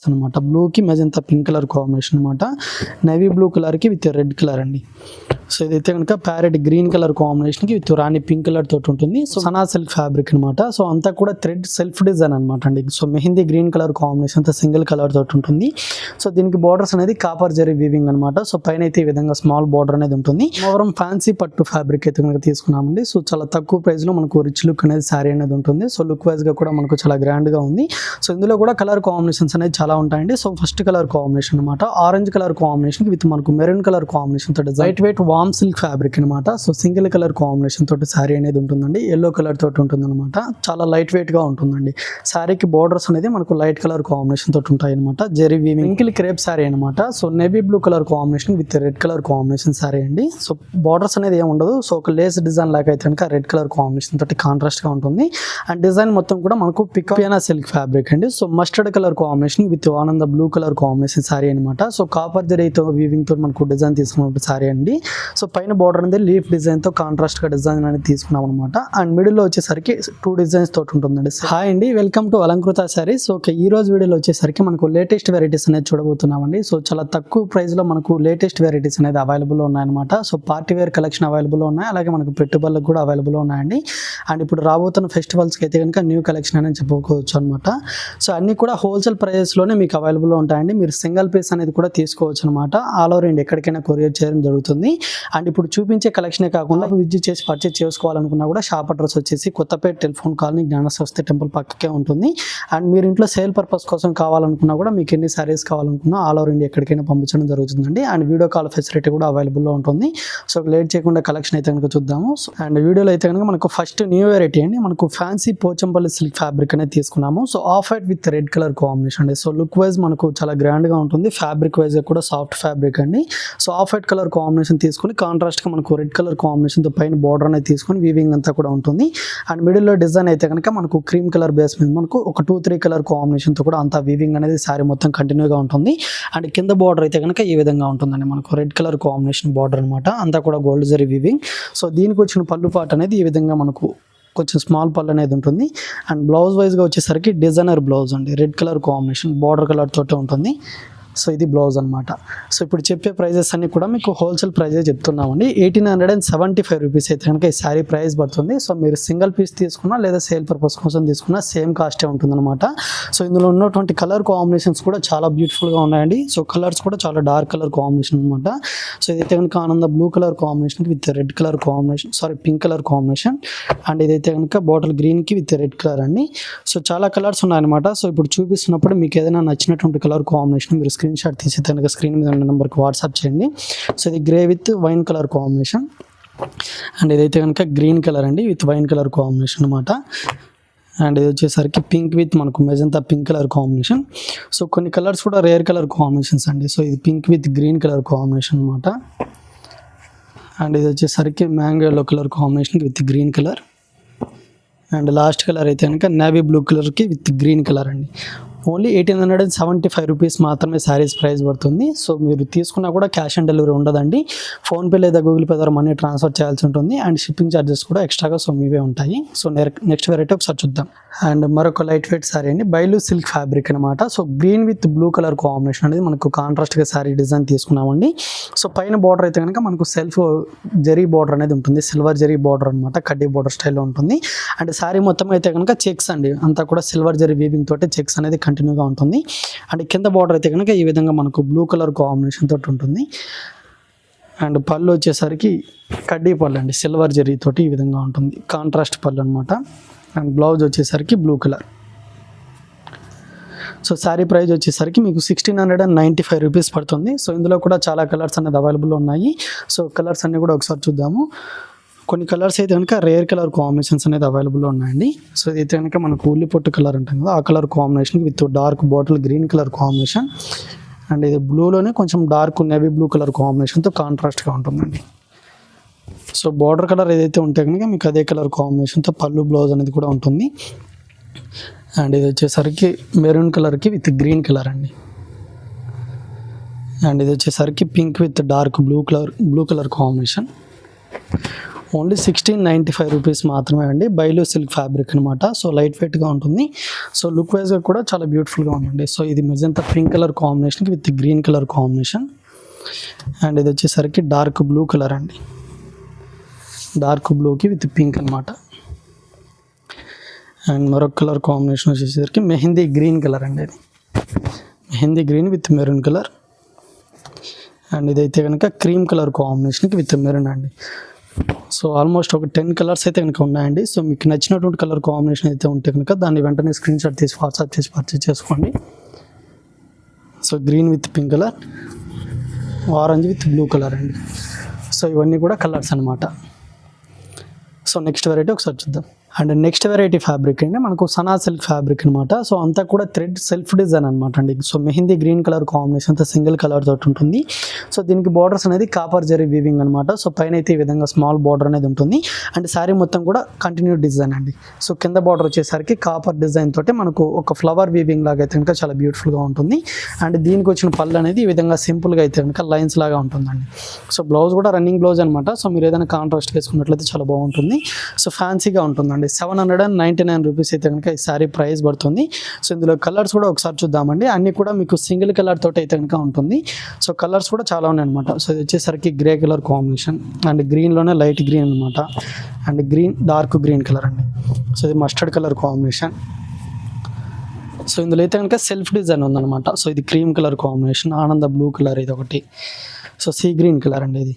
అనమాట. బ్లూకి magenta pink colour combination అనమాట. నేవీ బ్లూ కలర్కి విత్ రెడ్ కలర్ అండి. సో ఇదైతే కనుక ప్యారెట్ గ్రీన్ కలర్ కాంబినేషన్కి విత్ రాణి పింక్ కలర్ తోటి ఉంటుంది. సో సనా సిల్క్ ఫ్యాబ్రిక్ అనమాట. సో అంతా కూడా థ్రెడ్ సెల్ఫ్ డిజైన్ అనమాట అండి. So mehndi green colour combination అంతా సింగిల్ కలర్ తోటి ఉంటుంది. సో దీనికి బార్డర్స్ అనేది కాపర్ జరీ వీవింగ్ అనమాట. సో పైన అయితే ఈ విధంగా స్మాల్ బార్డర్ అనేది ఉంటుంది. ఓవరం ఫ్యాన్సీ పట్టు ఫ్యాబ్రిక్ అయితే కనుక తీసుకున్నామండి. సో చాలా తక్కువ ప్రైస్ లో మనకు రిచ్ లుక్ అనేది శారీ అనేది ఉంటుంది. సో లుక్ వైజ్ గా కూడా మనకు చాలా గ్రాండ్ గా ఉంది. సో ఇందులో కూడా కలర్ కాంబినేషన్స్ అనేది చాలా ఉంటాయండి. సో ఫస్ట్ కలర్ కాంబినేషన్ అనమాట ఆరెంజ్ కలర్ కాంబినేషన్ విత్ మనకు మెరూన్ కలర్ కాంబినేషన్ తోటి లైట్ వెయిట్ వామ్ సిల్క్ ఫ్యాబ్రిక్ అనమాట. సో సింగిల్ కలర్ కాంబినేషన్ తోటి శారీ అనేది ఉంటుందండి. ఎల్లో కలర్ తోటి ఉంటుంది అనమాట. చాలా లైట్ వెయిట్ గా ఉంటుందండి. శారీకి బోర్డర్స్ అనేది మనకు లైట్ కలర్ కాంబినేషన్ తోటి ఉంటాయి అనమాట. Zari weaving wrinkle crepe sari అనమాట. So navy blue colour combination with red colour combination sari అండి. సో బోర్డర్స్ అనేది ఏమి ఉండదు. సో ఒక లేస్ డిజైన్ లాగా అయితే కనుక రెడ్ కలర్ కాంబినేషన్ తోటి కాంట్రాస్ట్ గా ఉంటుంది. అండ్ డిజైన్ మొత్తం కూడా మనకు పికానా సిల్క్ ఫ్యాబ్రిక్ అండి. So mustard colour combination with ఆనంద బ్లూ కలర్ కాంబినేషన్ శారీ అనమాట. సో కాపర్ జరీతో వీవింగ్ తో మనకు డిజైన్ తీసుకున్న శారీ అండి. సో పైన బార్డర్ అనేది లీఫ్ డిజైన్ తో కాంట్రాస్ట్ గా డిజైన్ అనేది తీసుకున్నాం అనమాట. అండ్ మిడిల్ లో వచ్చేసరికి 2 డిజైన్స్ తోటి ఉంటుందండి. హాయ్ అండి, welcome to Alankrita saris. Okay, ఈ రోజు వీడియోలో వచ్చేసరికి మనకు లేటెస్ట్ వెరైటీస్ అనేది చూడబోతున్నామండి. సో చాలా తక్కువ ప్రైస్ లో మనకు లేటెస్ట్ వెరైటీస్ అనేది అవైలబుల్ ఉన్నాయన్నమాట. So party wear collection available ఉన్నాయి, అలాగే మనకు పెట్టుబడులకు కూడా అవైలబుల్ ఉన్నాయండి. అండ్ ఇప్పుడు రాబోతున్న ఫెస్టివల్స్కి అయితే కనుక న్యూ కలెక్షన్ అనేది చెప్పుకోవచ్చు అనమాట. సో అన్ని కూడా హోల్సేల్ ప్రైజెస్లోనే మీకు అవైలబుల్ ఉంటాయండి. మీరు సింగిల్ పీస్ అనేది కూడా తీసుకోవచ్చు అనమాట. ఆల్ ఓవర్ ఇండియా ఎక్కడికైనా కొరియర్ చేయడం జరుగుతుంది. అండ్ ఇప్పుడు చూపించే కలెక్షనే కాకుండా విజిట్ చేసి పర్చేస్ చేసుకోవాలనుకున్నా కూడా షాప్ అడ్రస్ వచ్చేసి కొత్తపేట టెలిఫోన్ కాలనీ జ్ఞానస్వస్తి టెంపుల్ పక్కకే ఉంటుంది. అండ్ మీరు ఇంట్లో సేల్ పర్పస్ కోసం కావాలనుకున్నా కూడా మీకు ఎన్ని సారీస్ కావాలనుకున్నా ఆల్ ఓవర్ ఇండియా ఎక్కడికైనా పంపించడం జరుగుతుందండి. అండ్ వీడియో కాల్ ఫెసిలిటీ కూడా అవైలబుల్లో ఉంటుంది. సో లేట్ చేయకుండా కలెక్షన్ అయితే కనుక చూద్దాము. అండ్ వీడియోలో అయితే కనుక మనకు ఫస్ట్ న్యూ వెరైటీ అండి. మనకు ఫ్యాన్సీ పోచంపల్లి సిల్క్ ఫ్యాబ్రిక్ అనేది తీసుకున్నాము. So off white with red colour combination అండి. సో లుక్ వైజ్ మనకు చాలా గ్రాండ్ గా ఉంటుంది. ఫ్యాబ్రిక్ వైజ్ కూడా సాఫ్ట్ ఫ్యాబ్రిక్ అండి. So off white colour combination తీసుకుని కాంట్రాస్ట్ గా మనకు రెడ్ కలర్ కాంబినేషన్ తో పైన బార్డర్ అనేది తీసుకుని వీవింగ్ అంతా కూడా ఉంటుంది. అండ్ మిడిల్ లో డిజైన్ అయితే కనుక మనకు క్రీమ్ కలర్ బేస్ మీద మనకు ఒక 2-3 కలర్ కాంబినేషన్ తో కూడా అంతా వీవింగ్ అనేది శారీ మొత్తం కంటిన్యూగా ఉంటుంది. అండ్ కింద బార్డర్ అయితే కనుక ఈ విధంగా ఉంటుందండి. మనకు రెడ్ కలర్ కాంబినేషన్ బార్డర్ అనమాట. అంతా కూడా గోల్డ్ జరీ వీవింగ్. సో దీనికి వచ్చిన పళ్ళు పార్ట్ అనేది ఈ విధంగా మనకు కొంచెం స్మాల్ పళ్ళు అనేది ఉంటుంది. అండ్ బ్లౌజ్ వైజ్గా వచ్చేసరికి డిజైనర్ బ్లౌజ్ అండి. Red colour combination border colour తోటే ఉంటుంది. సో ఇది బ్లౌజ్ అనమాట. సో ఇప్పుడు చెప్పే ప్రైజెస్ అన్ని కూడా మీకు హోల్సేల్ ప్రైజే చెప్తున్నామండి. 1875 రూపీస్ అయితే కనుక ఈ శారీ ప్రైస్ పడుతుంది. సో మీరు సింగిల్ పీస్ తీసుకున్నా లేదా సేల్ పర్పస్ కోసం తీసుకున్నా సేమ్ కాస్టే ఉంటుంది అనమాట. సో ఇందులో ఉన్నటువంటి కలర్ కాంబినేషన్స్ కూడా చాలా బ్యూటిఫుల్గా ఉన్నాయండి. సో కలర్స్ కూడా చాలా డార్క్ కలర్ కాంబినేషన్ అనమాట. సో ఇదైతే కనుక ఆనంద blue colour combination with red colour combination, pink colour combination. And ఇదైతే కనుక బాటిల్ గ్రీన్కి విత్ రెడ్ కలర్ అండి. సో చాలా కలర్స్ ఉన్నాయన్నమాట. సో ఇప్పుడు చూపిస్తున్నప్పుడు మీకు ఏదైనా నచ్చినటువంటి కలర్ కాంబినేషన్ మీరు స్క్రీన్ షాట్ తీసి కనుక స్క్రీన్ మీద ఉన్న నెంబర్కి వాట్సాప్ చేయండి. సో ఇది grey with wine colour combination. And ఇదైతే కనుక గ్రీన్ కలర్ అండి విత్ వైన్ కలర్ కాంబినేషన్ అనమాట. అండ్ ఇది వచ్చేసరికి పింక్ విత్ మనకు magenta pink colour combination. So కొన్ని కలర్స్ కూడా రేర్ కలర్ కాంబినేషన్స్ అండి. సో ఇది pink with green colour combination అనమాట. అండ్ ఇది వచ్చేసరికి mango yellow colour combination with green colour. And last colour అయితే కనుక నేవీ బ్లూ కలర్కి విత్ గ్రీన్ కలర్ అండి. ఓన్లీ 1875 రూపీస్ మాత్రమే శారీస్ ప్రైస్ పడుతుంది. సో మీరు తీసుకున్నా కూడా క్యాష్ ఆన్ డెలివరీ ఉండదండి. ఫోన్పే లేదా గూగుల్ పే ద్వారా మనీ ట్రాన్స్ఫర్ చేయాల్సి ఉంటుంది. అండ్ షిప్పింగ్ ఛార్జెస్ కూడా ఎక్స్ట్రాగా సో మీవే ఉంటాయి. సో నెక్స్ట్ వెరైటీ ఒకసారి చూద్దాం. అండ్ మరొక లైట్ వెయిట్ శారీ అండి. బైలు సిల్క్ ఫ్యాబ్రిక్ అనమాట. So green with blue colour combination అనేది మనకు కాంట్రాస్ట్గా శారీ డిజైన్ తీసుకున్నామండి. సో పైన బార్డర్ అయితే కనుక మనకు సెల్ఫ్ జరీ బార్డర్ అనేది ఉంటుంది. సిల్వర్ జరీ బార్డర్ అనమాట. కడ్డీ బార్డర్ స్టైల్లో ఉంటుంది. అండ్ శారీ మొత్తం అయితే కనుక చెక్స్ అండి. అంతా కూడా సిల్వర్ జరీ వీవింగ్ తోటి చెక్స్ అనేది కంటిన్యూగా ఉంటుంది. అండ్ కింద బార్డర్ అయితే కనుక ఈ విధంగా మనకు బ్లూ కలర్ కాంబినేషన్ తోటి ఉంటుంది. అండ్ పళ్ళు వచ్చేసరికి కడ్డీ పళ్ళు అండి. సిల్వర్ జరీ తోటి ఈ విధంగా ఉంటుంది. కాంట్రాస్ట్ పళ్ళు అనమాట. అండ్ బ్లౌజ్ వచ్చేసరికి blue colour. So sari price వచ్చేసరికి మీకు 1695 రూపీస్ పడుతుంది. సో ఇందులో కూడా చాలా కలర్స్ అనేది అవైలబుల్ ఉన్నాయి. సో కలర్స్ అన్నీ కూడా ఒకసారి చూద్దాము. కొన్ని కలర్స్ అయితే కనుక రేర్ కలర్ కాంబినేషన్స్ అనేది అవైలబుల్లో ఉన్నాయండి. సో ఇదైతే కనుక మనకు ఉల్లి పొట్టు కలర్ అంటాం కదా, ఆ colour combination with dark bottle green colour combination. And ఇది బ్లూలోనే కొంచెం డార్క్ నేవీ బ్లూ కలర్ కాంబినేషన్తో కాంట్రాస్ట్గా ఉంటుందండి. సో బార్డర్ కలర్ ఏదైతే ఉంటే కనుక మీకు అదే కలర్ కాంబినేషన్తో పళ్ళు బ్లౌజ్ అనేది కూడా ఉంటుంది. అండ్ ఇది వచ్చేసరికి మెరూన్ కలర్కి విత్ గ్రీన్ కలర్ అండి. అండ్ ఇది వచ్చేసరికి pink with dark blue colour combination. Only 1695 rupees మాత్రమే అండి. బైలు సిల్క్ ఫ్యాబ్రిక్ అనమాట. సో లైట్ వెయిట్గా ఉంటుంది. సో లుక్ వైజ్గా కూడా చాలా బ్యూటిఫుల్గా ఉందండి. సో ఇది మెజంతా పింక్ కలర్ కాంబినేషన్కి with green colour combination. And ఇది వచ్చేసరికి డార్క్ బ్లూ కలర్ అండి. డార్క్ బ్లూకి విత్ పింక్ అనమాట. అండ్ మరొక కలర్ కాంబినేషన్ వచ్చేసరికి మెహందీ గ్రీన్ కలర్ అండి. ఇది mehndi green with maroon colour. And ఇదైతే కనుక క్రీమ్ కలర్ కాంబినేషన్కి విత్ మెరూన్ అండి. సో ఆల్మోస్ట్ ఒక 10 కలర్స్ అయితే కనుక ఉన్నాయండి. సో మీకు నచ్చినటువంటి కలర్ కాంబినేషన్ అయితే ఉంటే కనుక దాన్ని వెంటనే స్క్రీన్ షాట్ తీసి వాట్సాప్ చేసి పర్చేస్ చేసుకోండి. So green with pink colour, orange with blue colour అండి. సో ఇవన్నీ కూడా కలర్స్ అనమాట. సో నెక్స్ట్ వెరైటీ ఒకసారి చూద్దాం. అండ్ నెక్స్ట్ వెరైటీ ఫ్యాబ్రిక్ అండి మనకు సనా సిల్క్ ఫ్యాబ్రిక్ అనమాట. సో అంతా కూడా థ్రెడ్ సెల్ఫ్ డిజైన్ అనమాట అండి. So mehndi green colour combination అంతా సింగిల్ కలర్ తోటి ఉంటుంది. సో దీనికి బార్డర్స్ అనేది కాపర్ జరీ వీవింగ్ అనమాట. సో పైన అయితే ఈ విధంగా స్మాల్ బార్డర్ అనేది ఉంటుంది. అండ్ శారీ మొత్తం కూడా కంటిన్యూ డిజైన్ అండి. సో కింద బార్డర్ వచ్చేసరికి కాపర్ డిజైన్ తోటి మనకు ఒక ఫ్లవర్ వీవింగ్ లాగా అయితే కనుక చాలా బ్యూటిఫుల్గా ఉంటుంది. అండ్ దీనికి వచ్చిన పళ్ళు అనేది ఈ విధంగా సింపుల్గా అయితే కనుక లైన్స్ లాగా ఉంటుందండి. సో బ్లౌజ్ కూడా రన్నింగ్ బ్లౌజ్ అనమాట. సో మీరు ఏదైనా కాంట్రాస్ట్ వేసుకున్నట్లయితే చాలా బాగుంటుంది. సో ఫ్యాన్సీగా ఉంటుందండి. 799 రూపీస్ అయితే కనుక ఈ శారీ ప్రైస్ పడుతుంది. సో ఇందులో కలర్స్ కూడా ఒకసారి చూద్దామండి. అన్నీ కూడా మీకు సింగిల్ కలర్ తోటి అయితే కనుక ఉంటుంది. సో కలర్స్ కూడా చాలా ఉన్నాయి అనమాట. సో ఇది వచ్చేసరికి గ్రే కలర్ కాంబినేషన్ అండ్ గ్రీన్లోనే లైట్ గ్రీన్ అనమాట. And green dark green colour అండి. సో ఇది మస్టర్డ్ కలర్ కాంబినేషన్. సో ఇందులో అయితే కనుక సెల్ఫ్ డిజైన్ ఉందన్నమాట. సో ఇది క్రీమ్ కలర్ కాంబినేషన్, ఆనంద బ్లూ కలర్ ఇది ఒకటి. సో సీ గ్రీన్ కలర్ అండి. ఇది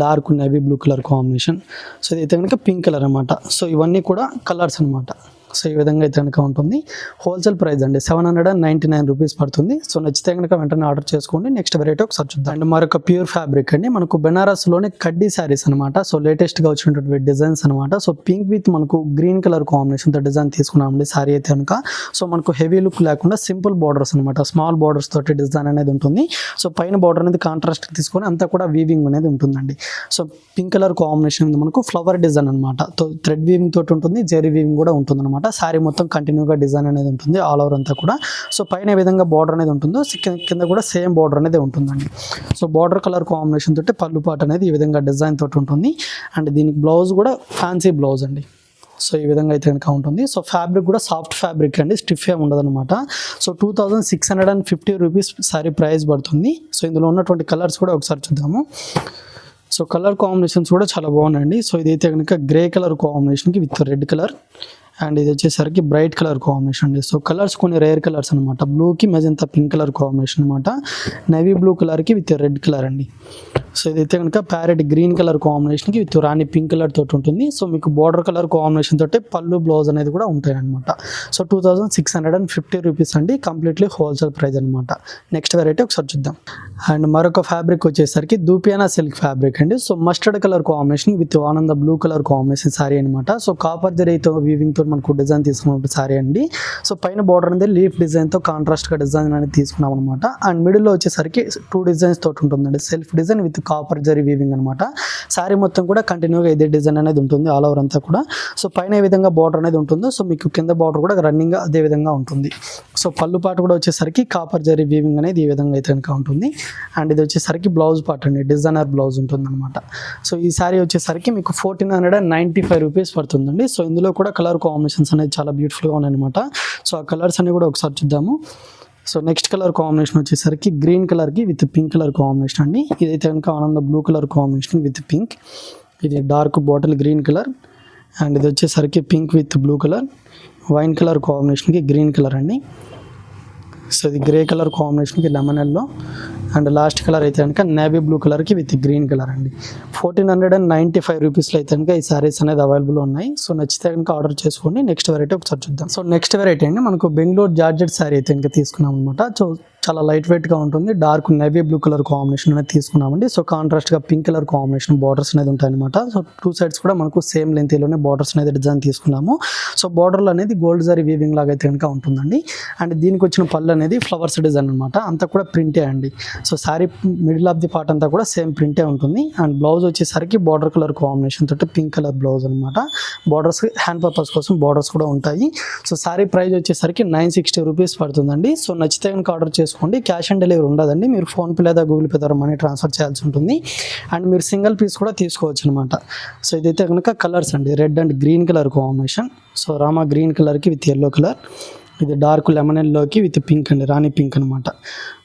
dark navy blue colour combination. So ఇది అయితే కనుక పింక్ కలర్ అనమాట. సో ఇవన్నీ కూడా కలర్స్ అనమాట. సో ఈ విధంగా అయితే కనుక ఉంటుంది. హోల్సేల్ ప్రైస్ అండి 799 రూపీస్ పడుతుంది. సో నచ్చితే కనుక వెంటనే ఆర్డర్ చేసుకోండి. నెక్స్ట్ వెరైటీ ఒకసారి చూద్దాం. అండ్ మరొక ప్యూర్ ఫ్యాబ్రిక్ అండి మనకు బెనారస్లోనే కడ్డీ శారీస్ అనమాట. సో లేటెస్ట్గా వచ్చినటువంటి డిజైన్స్ అనమాట. సో పింక్ విత్ మనకు గ్రీన్ కలర్ కాంబినేషన్తో డిజైన్ తీసుకున్నామండి శారీ అయితే కనుక. సో మనకు హెవీ లుక్ లేకుండా సింపుల్ బార్డర్స్ అనమాట. స్మాల్ బార్డర్స్ తోటి డిజైన్ అనేది ఉంటుంది. సో పైన బార్డర్ అనేది కాంట్రాస్ట్ తీసుకొని అంతా కూడా వీవింగ్ అనేది ఉంటుందండి. సో పింక్ కలర్ కాంబినేషన్ మనకు ఫ్లవర్ డిజైన్ అనమాట. థ్రెడ్ వీవింగ్ తోటి ఉంటుంది, జెరీ వీవింగ్ కూడా ఉంటుంది అనమాట. శారీ మొత్తం కంటిన్యూగా డిజైన్ అనేది ఉంటుంది ఆల్ ఓవర్ అంతా కూడా. సో పైన ఏ విధంగా బార్డర్ అనేది ఉంటుందో కింద కూడా సేమ్ బార్డర్ అనేది ఉంటుందండి. సో బార్డర్ కలర్ కాంబినేషన్ తోటి పళ్ళు పాట అనేది ఈ విధంగా డిజైన్ తోటి ఉంటుంది. అండ్ దీనికి బ్లౌజ్ కూడా ఫ్యాన్సీ బ్లౌజ్ అండి. సో ఈ విధంగా అయితే కనుక ఉంటుంది. సో ఫ్యాబ్రిక్ కూడా సాఫ్ట్ ఫ్యాబ్రిక్ అండి, స్టిఫ్ ఏమి ఉండదు అనమాట. సో 2650 రూపీస్ శారీ ప్రైస్ పడుతుంది. సో ఇందులో ఉన్నటువంటి కలర్స్ కూడా ఒకసారి చూద్దాము. సో కలర్ కాంబినేషన్స్ కూడా చాలా బాగున్నాయండి. సో ఇదైతే కనుక గ్రే కలర్ కాంబినేషన్కి విత్ రెడ్ కలర్. అండ్ ఇది వచ్చేసరికి బ్రైట్ కలర్ కాంబినేషన్ అండి. సో కలర్స్ కొన్ని రేర్ కలర్స్ అనమాట. బ్లూకి మెజంతా పింక్ కలర్ కాంబినేషన్ అనమాట. నేవీ బ్లూ కలర్కి విత్ రెడ్ కలర్ అండి. సో ఇదైతే కనుక ప్యారెట్ గ్రీన్ కలర్ కాంబినేషన్కి విత్ రాణి పింక్ కలర్ తోటి ఉంటుంది. సో మీకు బార్డర్ కలర్ కాంబినేషన్ తోటి పళ్ళు బ్లౌజ్ అనేది కూడా ఉంటాయి అనమాట. సో 2650 రూపీస్ అండి, కంప్లీట్లీ హోల్సేల్ ప్రైస్ అనమాట. నెక్స్ట్ వెరైటీ ఒకసారి చూద్దాం. అండ్ మరొక ఫ్యాబ్రిక్ వచ్చేసరికి దూపియానా సిల్క్ ఫ్యాబ్రిక్ అండి. So mustard colour combination with ఆనంద బ్లూ కలర్ కాంబినేషన్ శారీ అనమాట. సో కాపర్ జరీతో వీవింగ్ తో మనకు డిజైన్ తీసుకున్న శారీ అండి. సో పైన బార్డర్ అనేది లీఫ్ డిజైన్తో కాంట్రాస్ట్గా డిజైన్ అనేది తీసుకున్నాం అనమాట. అండ్ మిడిల్లో వచ్చేసరికి 2 డిజైన్స్ తోటి ఉంటుందండి. Self design with copper zari weaving అనమాట. శారీ మొత్తం కూడా కంటిన్యూగా ఇదే డిజైన్ అనేది ఉంటుంది ఆల్ ఓవర్ అంతా కూడా. సో పైన ఏ విధంగా బార్డర్ అనేది ఉంటుందో సో మీకు కింద బార్డర్ కూడా రన్నింగ్గా అదే విధంగా ఉంటుంది. సో పళ్ళు పాటు కూడా వచ్చేసరికి కాపర్ జరీ వీవింగ్ అనేది ఈ విధంగా అయితే కనుక ఉంటుంది. అండ్ ఇది వచ్చేసరికి బ్లౌజ్ పార్ట్ అండి, డిజైనర్ బ్లౌజ్ ఉంటుంది అనమాట. సో ఈ శారీ వచ్చేసరికి మీకు 1495 రూపీస్ పడుతుందండి. సో ఇందులో కూడా కలర్ కాంబినేషన్స్ అనేది చాలా బ్యూటిఫుల్గా ఉన్నాయన్నమాట. సో ఆ కలర్స్ అన్ని కూడా ఒకసారి చూద్దాము. సో నెక్స్ట్ కలర్ కాంబినేషన్ వచ్చేసరికి గ్రీన్ కలర్కి విత్ పింక్ కలర్ కాంబినేషన్ అండి. ఇదైతే కనుక ఆనంద blue colour combination with pink. ఇది dark bottle green colour. And ఇది వచ్చేసరికి pink with blue colour. Wine colour కాంబినేషన్కి గ్రీన్ కలర్ అండి. సో ఇది గ్రే కలర్ కాంబినేషన్కి lemon yellow. And last colour అయితే కనుక నేవీ బ్లూ కలర్కి విత్ గ్రీన్ కలర్ అండి. 1495 రూపీస్లో అయితే కనుక ఈ శారీస్ అనేది అవైలబుల్ ఉన్నాయి. సో నచ్చితే కనుక ఆర్డర్ చేసుకోండి. నెక్స్ట్ వెరైటీ ఒకసారి చూద్దాం. సో నెక్స్ట్ వెరైటీ అండి మనకు బెంగళూరు జార్జెట్ శారీ అయితే కనుక తీసుకున్నాం అనమాట. సో చాలా లైట్ వెయిట్గా ఉంటుంది. Dark navy blue colour combination అనేది తీసుకున్నామండి. సో కాంట్రాస్ట్గా పింక్ కలర్ కాంబినేషన్ బార్డర్స్ అనేది ఉంటాయి అనమాట. సో 2 సైడ్స్ కూడా మనకు సేమ్ లెంత్లోనే బార్డర్స్ అనేది డిజైన్ తీసుకున్నాము. సో బార్డర్లు అనేది గోల్డ్ జరీ వీవింగ్ లాగా అయితే కనుక ఉంటుందండి. అండ్ దీనికి వచ్చిన పళ్ళు అనేది ఫ్లవర్స్ డిజైన్ అనమాట. అంతా కూడా ప్రింటే అండి. So sari middle of the part అంతా కూడా సేమ్ ప్రింటే ఉంటుంది. అండ్ బ్లౌజ్ వచ్చేసరికి బార్డర్ కలర్ కాంబినేషన్ తోటి పింక్ కలర్ బ్లౌజ్ అనమాట. బార్డర్స్ హ్యాండ్ పర్పస్ కోసం బార్డర్స్ కూడా ఉంటాయి. సో శారీ ప్రైస్ వచ్చేసరికి 960 రూపీస్ పడుతుందండి. సో నచ్చితే కనుక ఆర్డర్ చేసుకోండి. చేసుకోండి. క్యాష్ ఆన్ డెలివరీ ఉండదండి, మీరు ఫోన్పే లేదా గూగుల్ పే ద్వారా మనీ ట్రాన్స్ఫర్ చేయాల్సి ఉంటుంది. అండ్ మీరు సింగిల్ పీస్ కూడా తీసుకోవచ్చు అనమాట. సో ఇదైతే కనుక కలర్స్ అండి, red and green colour combination. So Rama green కలర్కి విత్ ఎల్లో కలర్, ఇది డార్క్ లెమన్ ఎల్లోకి విత్ పింక్ అండి, రాణి పింక్ అనమాట.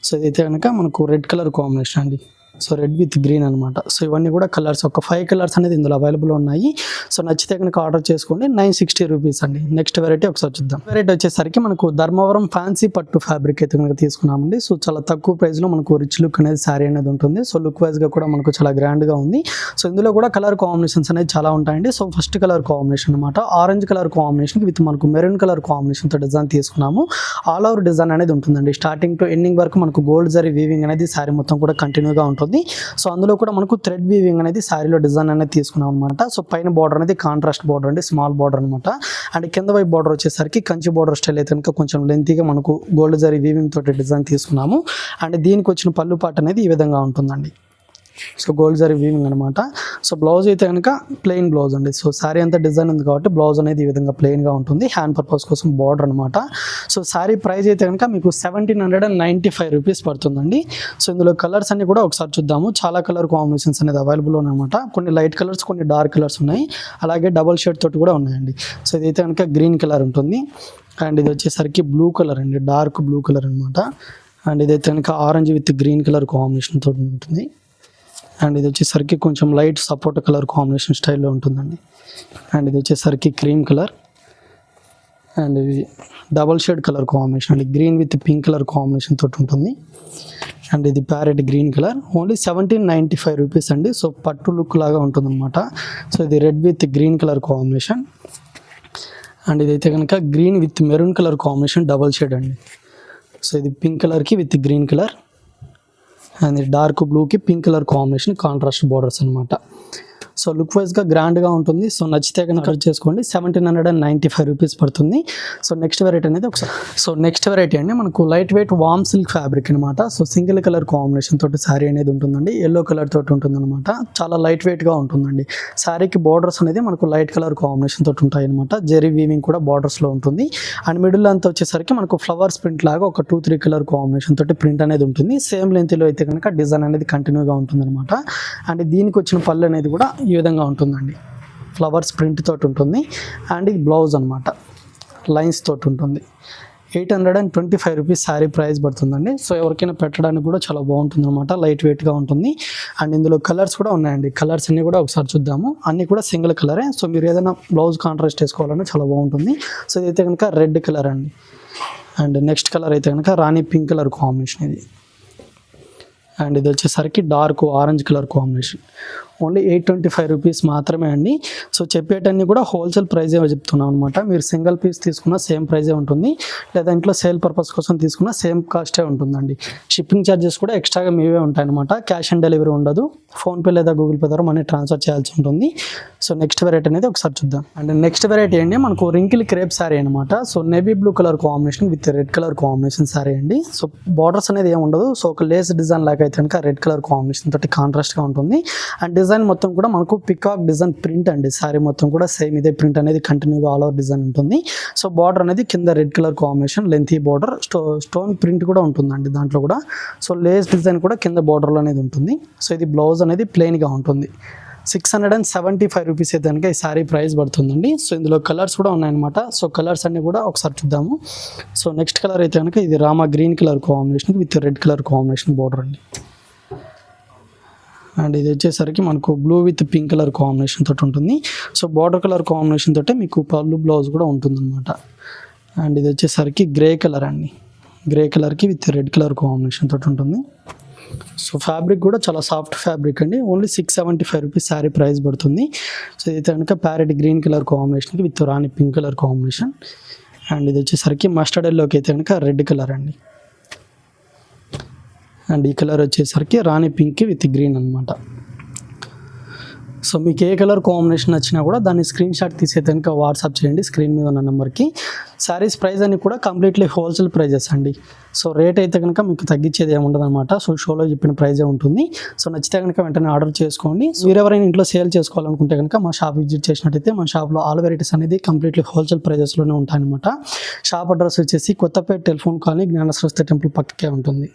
సో ఇదైతే కనుక మనకు రెడ్ కలర్ కాంబినేషన్ అండి, సో రెడ్ విత్ గ్రీన్ అనమాట. సో ఇవన్నీ కూడా కలర్స్, ఒక 5 కలర్స్ అనేది ఇందులో అవైలబుల్ ఉన్నాయి. సో నచ్చితే కనుక ఆర్డర్ చేసుకోండి. 960 రూపీస్ అండి. నెక్స్ట్ వెరైటీ ఒకసారి చూద్దాం. వెరైటీ వచ్చేసరికి మనకు ధర్మవరం ఫ్యాన్సీ పట్టు ఫ్యాబ్రిక్ అయితే కనుక తీసుకున్నామండి. సో చాలా తక్కువ ప్రైస్లో మనకు రిచ్ లుక్ అనేది శారీ అనేది ఉంటుంది. సో లుక్ వైజ్గా కూడా మనకు చాలా గ్రాండ్గా ఉంది. సో ఇందులో కూడా కలర్ కాంబినేషన్స్ అనేది చాలా ఉంటాయండి. సో ఫస్ట్ కలర్ కాంబినేషన్ అనమాట, ఆరెంజ్ కలర్ కాంబినేషన్ విత్ మనకు మెరూన్ కలర్ కాంబినేషన్తో డిజైన్ తీసుకున్నాము. ఆల్ ఓవర్ డిజైన్ అనేది ఉంటుందండి. స్టార్టింగ్ టు ఎండింగ్ వరకు మనకు గోల్డ్ జరీ వీవింగ్ అనేది శారీ మొత్తం కూడా కంటిన్యూగా ఉంటుంది. సో అందులో కూడా మనకు థ్రెడ్ వీవింగ్ అనేది శారీలో డిజైన్ అనేది తీసుకున్నాం అనమాట. సో పైన బార్డర్ అనేది కాంట్రాస్ట్ బార్డర్ అండి, స్మాల్ బార్డర్ అనమాట. అండ్ కింద వైపు బార్డర్ వచ్చేసరికి కంచి బార్డర్ స్టైల్ అయితే కనుక కొంచెం లెంతీగా మనకు గోల్డ్ జరీ వీవింగ్ తోటి డిజైన్ తీసుకున్నాము. అండ్ దీనికి వచ్చిన పళ్ళు పాట అనేది ఈ విధంగా ఉంటుందండి. సో గోల్డ్ జరీ వీవింగ్ అనమాట. సో బ్లౌజ్ అయితే కనుక ప్లెయిన్ బ్లౌజ్ అండి. సో శారీ అంతా డిజైన్ ఉంది కాబట్టి బ్లౌజ్ అనేది ఈ విధంగా ప్లెయిన్గా ఉంటుంది. హ్యాండ్ పర్పస్ కోసం బార్డర్ అనమాట. సో శారీ ప్రైస్ అయితే కనుక మీకు 1795 రూపీస్ పడుతుందండి. సో ఇందులో కలర్స్ అన్ని కూడా ఒకసారి చూద్దాము. చాలా కలర్ కాంబినేషన్స్ అనేది అవైలబుల్ ఉన్నాయన్నమాట. కొన్ని లైట్ కలర్స్, కొన్ని డార్క్ కలర్స్ ఉన్నాయి, అలాగే డబల్ షేడ్ తోటి కూడా ఉన్నాయండి. సో ఇదైతే కనుక గ్రీన్ కలర్ ఉంటుంది. అండ్ ఇది వచ్చేసరికి బ్లూ కలర్ అండి, డార్క్ బ్లూ కలర్ అనమాట. అండ్ ఇదైతే కనుక orange with green colour combination తోటి ఉంటుంది. అండ్ ఇది వచ్చేసరికి కొంచెం లైట్ సపోర్ట్ కలర్ కాంబినేషన్ స్టైల్లో ఉంటుందండి. అండ్ ఇది వచ్చేసరికి క్రీమ్ కలర్. అండ్ ఇది డబల్ షేడ్ కలర్ కాంబినేషన్ అండి, green with pink colour combination తోటి ఉంటుంది. అండ్ ఇది parrot green colour, only 1795 rupees అండి. సో పట్టు లుక్ లాగా ఉంటుందన్నమాట. సో ఇది red with green colour combination. And ఇదైతే కనుక green with maroon colour combination double shade అండి. సో ఇది పింక్ కలర్కి with green colour. And dark బ్లూకి pink colour combination contrast borders అనమాట. సో లుక్ వైజ్గా గ్రాండ్గా ఉంటుంది. సో నచ్చితే కనుక కట్ చేసుకోండి. 1795 రూపీస్ పడుతుంది. సో నెక్స్ట్ వెరైటీ అనేది ఒకసారి, సో నెక్స్ట్ వెరైటీ అండి మనకు లైట్ వెయిట్ వామ్ సిల్క్ ఫ్యాబ్రిక్ అనమాట. సో సింగిల్ కలర్ కాంబినేషన్ తోటి శారీ అనేది ఉంటుందండి, ఎల్లో కలర్ తోటి ఉంటుంది అనమాట. చాలా లైట్ వెయిట్గా ఉంటుందండి. శారీకి బార్డర్స్ అనేది మనకు లైట్ కలర్ కాంబినేషన్ తోటి ఉంటాయి అనమాట. జెరీ వీవింగ్ కూడా బార్డర్స్లో ఉంటుంది. అండ్ మిడిల్ అంతా వచ్చేసరికి మనకు ఫ్లవర్స్ ప్రింట్ లాగా ఒక 2-3 కలర్ కాంబినేషన్ తోటి ప్రింట్ అనేది ఉంటుంది. సేమ్ లెంత్లో అయితే కనుక డిజైన్ అనేది కంటిన్యూగా ఉంటుంది అనమాట. అండ్ దీనికి వచ్చిన పళ్ళు అనేది కూడా ఈ విధంగా ఉంటుందండి, ఫ్లవర్స్ ప్రింట్ తోటి ఉంటుంది. అండ్ ఇది బ్లౌజ్ అనమాట, లైన్స్ తోటి ఉంటుంది. 825 రూపీస్ శారీ ప్రైస్ పడుతుందండి. సో ఎవరికైనా పెట్టడానికి కూడా చాలా బాగుంటుంది అనమాట, లైట్ వెయిట్గా ఉంటుంది. అండ్ ఇందులో కలర్స్ కూడా ఉన్నాయండి. కలర్స్ అన్నీ కూడా ఒకసారి చూద్దాము. అన్నీ కూడా సింగిల్ కలరే. సో మీరు ఏదైనా బ్లౌజ్ కాంట్రాస్ట్ వేసుకోవాలన్నా చాలా బాగుంటుంది. సో ఇదైతే కనుక రెడ్ కలర్ అండి. అండ్ నెక్స్ట్ కలర్ అయితే కనుక రాణి పింక్ కలర్ కాంబినేషన్ ఇది. అండ్ ఇది వచ్చేసరికి dark orange colour combination. Only 825 rupees మాత్రమే అండి. సో చెప్పేటన్నీ కూడా హోల్సేల్ ప్రైజే చెప్తున్నాం అనమాట. మీరు సింగిల్ పీస్ తీసుకున్న సేమ్ ప్రైజే ఉంటుంది, లేదా ఇంట్లో సేల్ పర్పస్ కోసం తీసుకున్న సేమ్ కాస్టే ఉంటుందండి. షిప్పింగ్ ఛార్జెస్ కూడా ఎక్స్ట్రాగా మీవే ఉంటాయి అనమాట. క్యాష్ ఆన్ డెలివరీ ఉండదు, ఫోన్పే లేదా గూగుల్ పే ద్వారా మనీ ట్రాన్స్ఫర్ చేయాల్సి ఉంటుంది. సో నెక్స్ట్ వెరైటీ అనేది ఒకసారి చూద్దాం. అండ్ నెక్స్ట్ వెరైటీ అండి మనకు రింకిల్ క్రేప్ శారీ అనమాట. So navy blue colour combination with red colour combination sari అండి. సో బార్డర్స్ అనేది ఏమి ఉండదు. సో ఒక లేస్ డిజైన్ లాగా అయితే కనుక రెడ్ కలర్ కాంబినేషన్ తోటి కాంట్రాస్ట్గా ఉంటుంది. అండ్ డిజైన్ మొత్తం కూడా మనకు పికాక్ డిజైన్ ప్రింట్ అండి. శారీ మొత్తం కూడా సేమ్ ఇదే ప్రింట్ అనేది కంటిన్యూగా ఆల్ ఓవర్ డిజైన్ ఉంటుంది. సో బార్డర్ అనేది కింద red colour combination lengthy border, stone print కూడా ఉంటుందండి దాంట్లో కూడా. సో లేస్ డిజైన్ కూడా కింద బార్డర్లో అనేది ఉంటుంది. సో ఇది బ్లౌజ్ అనేది ప్లెయిన్గా ఉంటుంది. 675 రూపీస్ అయితే కనుక ఈ శారీ ప్రైస్ పడుతుందండి. సో ఇందులో కలర్స్ కూడా ఉన్నాయన్నమాట. సో కలర్స్ అన్నీ కూడా ఒకసారి చూద్దాము. సో నెక్స్ట్ కలర్ అయితే కనుక ఇది Rama green colour combination with red colour combination border అండి. అండ్ ఇది వచ్చేసరికి మనకు blue with pink colour combination తోటి ఉంటుంది. సో బార్డర్ కలర్ కాంబినేషన్ తోటి మీకు పళ్ళు బ్లౌజ్ కూడా ఉంటుందన్నమాట. అండ్ ఇది వచ్చేసరికి గ్రే కలర్ అండి, గ్రే కలర్కి విత్ రెడ్ కలర్ కాంబినేషన్ తోటి ఉంటుంది. సో ఫ్యాబ్రిక్ కూడా చాలా సాఫ్ట్ ఫ్యాబ్రిక్ అండి. ఓన్లీ 675 రూపీస్ శారీ ప్రైస్ పడుతుంది. సో ఇది కనుక ప్యారెట్ గ్రీన్ కలర్ కాంబినేషన్కి with rani pink colour combination. And ఇది వచ్చేసరికి మస్టర్డ్ ఎల్లోకి అయితే కనుక రెడ్ కలర్ అండి. అండ్ ఈ కలర్ వచ్చేసరికి రాణి పింక్ విత్ గ్రీన్ అనమాట. సో మీకు ఏ కలర్ కాంబినేషన్ నచ్చినా కూడా దాన్ని స్క్రీన్ షాట్ తీసే కనుక వాట్సాప్ చేయండి స్క్రీన్ మీద ఉన్న నెంబర్కి. శారీస్ ప్రైస్ అని కూడా కంప్లీట్లీ హోల్సేల్ ప్రైజెస్ అండి. సో రేట్ అయితే కనుక మీకు తగ్గించేది ఏమి ఉండదు అనమాట. సో షోలో చెప్పిన ప్రైజే ఉంటుంది. సో నచ్చితే కనుక వెంటనే ఆర్డర్ చేసుకోండి. మీరెవరైనా ఇంట్లో సేల్ చేసుకోవాలనుకుంటే కనుక మా షాప్ విజిట్ చేసినట్టయితే మా షాప్లో ఆల్ వెరైటీస్ అనేది కంప్లీట్లీ హోల్సేల్ ప్రైజెస్లోనే ఉంటాయన్నమాట. షాప్ అడ్రస్ వచ్చేసి Kothapeta telephone colony Gnana Saraswati temple పక్కకే ఉంటుంది.